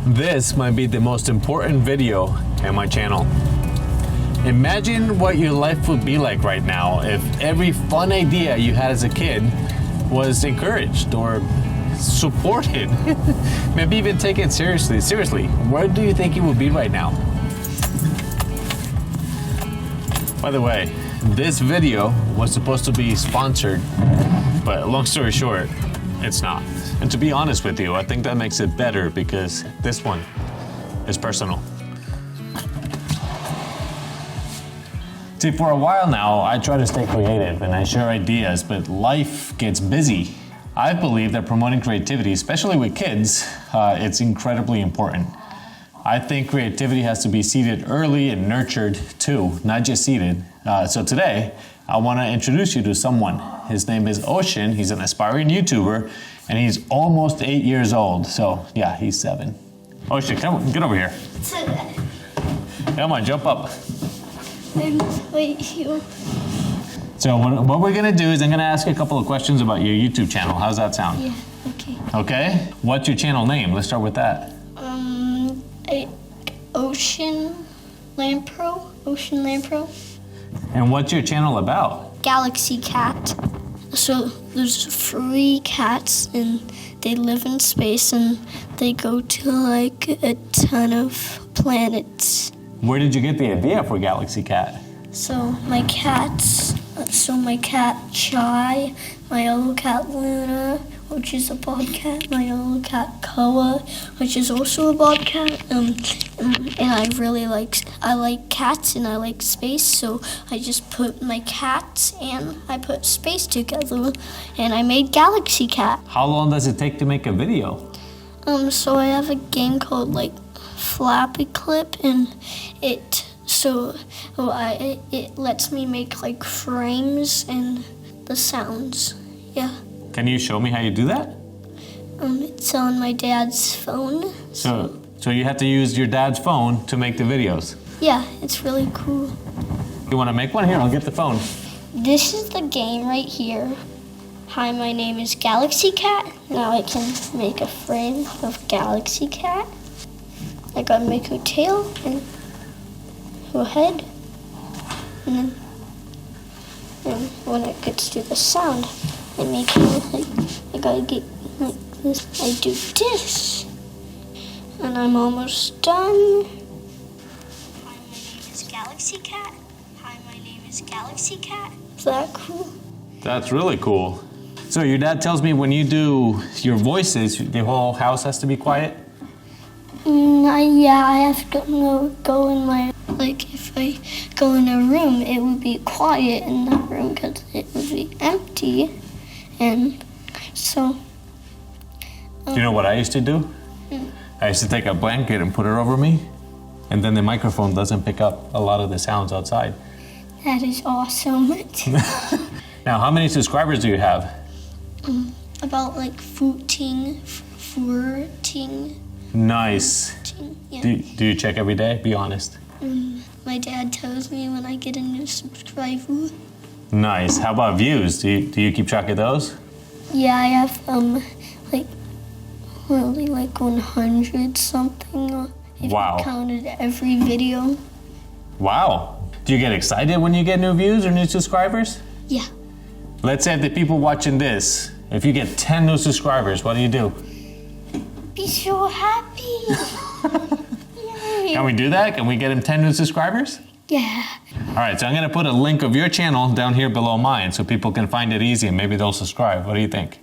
This might be the most important video in my channel. Imagine what your life would be like right now if every fun idea you had as a kid was encouraged or supported, maybe even taken seriously. Seriously, where do you think you would be right now? By the way, this video was supposed to be sponsored, but long story short, it's not. And to be honest with you, I think that makes it better because this one is personal. See, for a while now, I try to stay creative and I share ideas, but life gets busy. I believe that promoting creativity, especially with kids, it's incredibly important. I think creativity has to be seeded early and nurtured too, not just seeded. So today, I want to introduce you to someone. His name is Ocean. He's an aspiring YouTuber, and he's almost 8 years old. So yeah, he's 7. Ocean, come on, get over here. Come on, jump up. Wait, you. So what we're gonna do is I'm gonna ask you a couple of questions about your YouTube channel. How's that sound? Yeah, okay. Okay? What's your channel name? Let's start with that. Ocean Lampro. And what's your channel about? Galaxy cat. So there's 3 cats and they live in space and they go to like a ton of planets. Where did you get the idea for Galaxy Cat? So my cat Chai, my yellow cat Luna, which is a bobcat, my yellow cat Koa, which is also a bobcat, and I like cats and I like space, so I just put my cats and I put space together, and I made Galaxy Cat. How long does it take to make a video? So I have a game called like Flappy Clip, and it lets me make like frames and the sounds. Yeah. Can you show me how you do that? It's on my dad's phone. So you have to use your dad's phone to make the videos? Yeah, it's really cool. You want to make one? Here, I'll get the phone. This is the game right here. Hi, my name is Galaxy Cat. Now I can make a frame of Galaxy Cat. I gotta make her tail and her head. And then when it gets to the sound, I make it like, I gotta get like this. I do this. And I'm almost done. Hi, my name is Galaxy Cat. Hi, my name is Galaxy Cat. Is that cool? That's really cool. So your dad tells me when you do your voices, the whole house has to be quiet? Yeah, I have to go in my, like if I go in a room, it would be quiet in that room because it would be empty. And so. Do you know what I used to do? I used to take a blanket and put it over me, and then the microphone doesn't pick up a lot of the sounds outside. That is awesome. Now, how many subscribers do you have? About like 14. Nice. 14, yeah. Do you check every day? Be honest. My dad tells me when I get a new subscriber. Nice. How about views? Do you keep track of those? Yeah, I have like really like 100 something. If Wow. you counted every video. Wow. Do you get excited when you get new views or new subscribers? Yeah. Let's say the people watching this, if you get 10 new subscribers, what do you do? Be so happy. Yay. Can we do that? Can we get him 10 new subscribers? Yeah. All right, so I'm gonna put a link of your channel down here below mine so people can find it easy and maybe they'll subscribe. What do you think? Is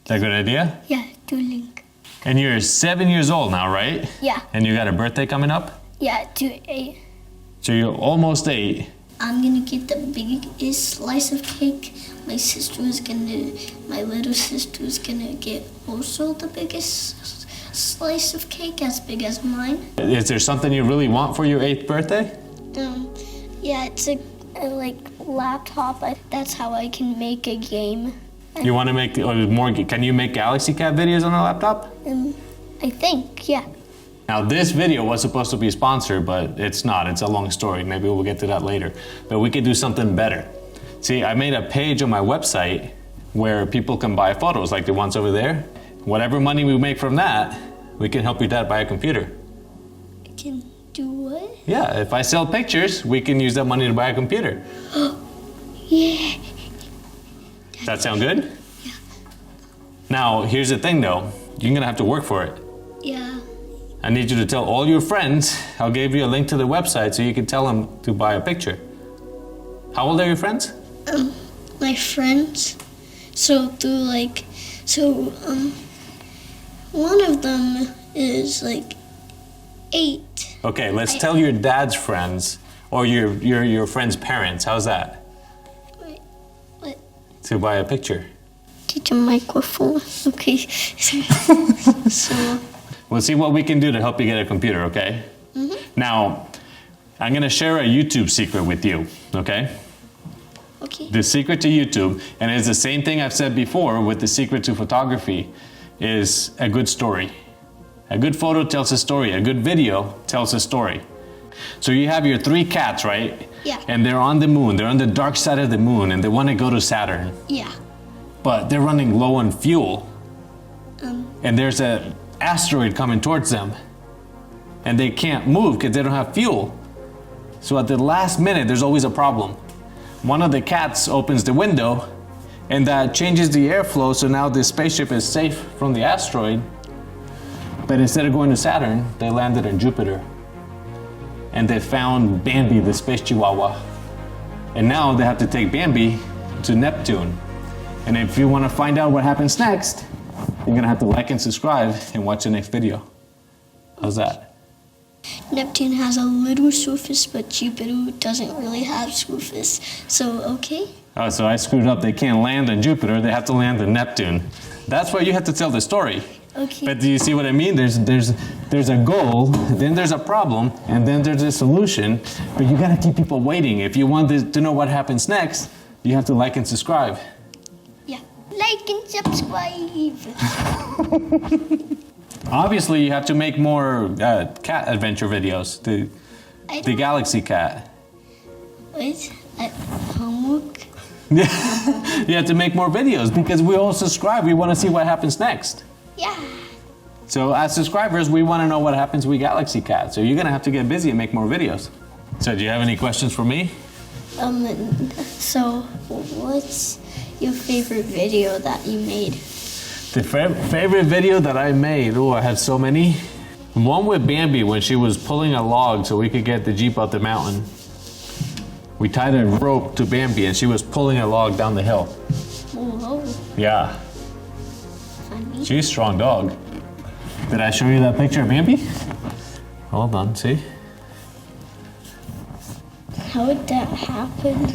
that a good idea? Yeah, do link. And you're 7 years old now, right? Yeah. And you got a birthday coming up? Yeah, do 8. So you're almost 8. I'm gonna get the biggest slice of cake. My little sister is gonna get also the biggest slice of cake, as big as mine. Is there something you really want for your 8th birthday? Yeah, it's a like laptop. That's how I can make a game. You want to make more? Can you make Galaxy Cat videos on a laptop? I think, yeah. Now this video was supposed to be sponsored, but it's not. It's a long story. Maybe we'll get to that later. But we could do something better. See, I made a page on my website where people can buy photos like the ones over there. Whatever money we make from that, We can help your dad buy a computer. I can do what? Yeah, if I sell pictures, we can use that money to buy a computer. Yeah. Does that sound good? Yeah. Now, here's the thing though. You're gonna have to work for it. Yeah. I need you to tell all your friends. I'll give you a link to the website so you can tell them to buy a picture. How old are your friends? My friends. One of them is like 8. Okay, let's tell your dad's friends or your friend's parents. How's that? Wait, what? To buy a picture. Get a microphone. Okay. So. We'll see what we can do to help you get a computer, okay? Mm-hmm. Now, I'm gonna share a YouTube secret with you, okay? Okay. The secret to YouTube, and it's the same thing I've said before with the secret to photography, is a good story. A good photo tells a story. A good video tells a story. So you have your 3 cats, right? Yeah. And they're on the moon. They're on the dark side of the moon, and they want to go to Saturn. Yeah. But they're running low on fuel. And there's an asteroid coming towards them. And they can't move because they don't have fuel. So at the last minute, there's always a problem. One of the cats opens the window, and that changes the airflow, so now the spaceship is safe from the asteroid. But instead of going to Saturn, they landed in Jupiter. And they found Bambi, the space chihuahua. And now they have to take Bambi to Neptune. And if you want to find out what happens next, you're going to have to like and subscribe and watch the next video. How's that? Neptune has a little surface, but Jupiter doesn't really have surface. So, okay? Oh, so I screwed up. They can't land on Jupiter. They have to land on Neptune. That's why you have to tell the story. Okay. But do you see what I mean? There's a goal, then there's a problem, and then there's a solution. But you gotta keep people waiting. If you want to know what happens next, you have to like and subscribe. Yeah. Like and subscribe. Obviously, you have to make more cat adventure videos. The Galaxy Cat. Wait, homework? You have to make more videos because we all subscribe. We want to see what happens next. Yeah. So as subscribers, we want to know what happens with Galaxy Cat. So you're gonna have to get busy and make more videos. So do you have any questions for me? So what's your favorite video that you made? The favorite video that I made? Oh, I have so many. One with Bambi when she was pulling a log so we could get the Jeep up the mountain. We tied a rope to Bambi and she was pulling a log down the hill. Whoa. Yeah. Funny. She's a strong dog. Did I show you that picture of Bambi? Hold on, see? How would that happen?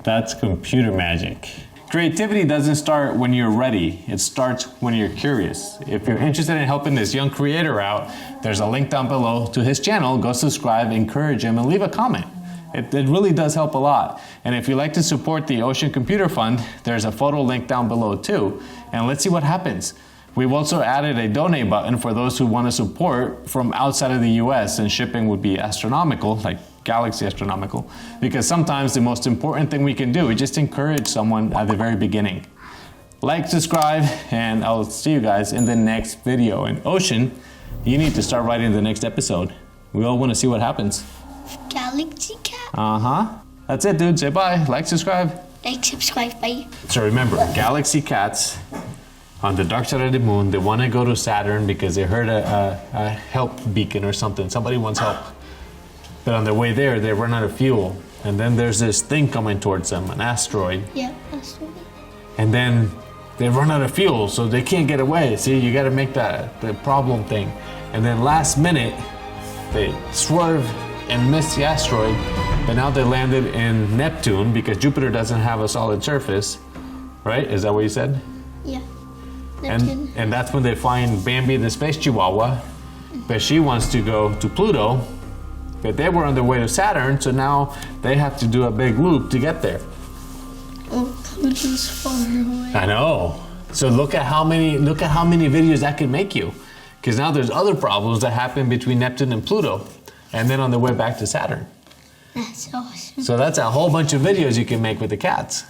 That's computer magic. Creativity doesn't start when you're ready. It starts when you're curious. If you're interested in helping this young creator out, there's a link down below to his channel. Go subscribe, encourage him, and leave a comment. It really does help a lot. And if you'd like to support the Ocean Computer Fund, there's a photo link down below too. And let's see what happens. We've also added a donate button for those who want to support from outside of the US, and shipping would be astronomical, like Galaxy astronomical, because sometimes the most important thing we can do is just encourage someone at the very beginning. Like, subscribe, and I'll see you guys in the next video. And Ocean, you need to start writing the next episode. We all want to see what happens. Galaxy Cat? Uh-huh. That's it, dude. Say bye. Like, subscribe. Like, subscribe, bye. So remember, Galaxy Cats on the dark side of the moon, they want to go to Saturn because they heard a help beacon or something. Somebody wants help. But on their way there, they run out of fuel. And then there's this thing coming towards them, an asteroid. Yeah, asteroid. And then they run out of fuel, so they can't get away. See, you got to make that the problem thing. And then last minute, they swerve and miss the asteroid. But now they landed in Neptune because Jupiter doesn't have a solid surface. Right? Is that what you said? Yeah. Neptune. And that's when they find Bambi, the space chihuahua. But she wants to go to Pluto. But they were on their way to Saturn, so now they have to do a big loop to get there. Oh, Pluto's far away. I know. So look at how many videos that can make you. Because now there's other problems that happen between Neptune and Pluto, and then on the way back to Saturn. That's awesome. So that's a whole bunch of videos you can make with the cats.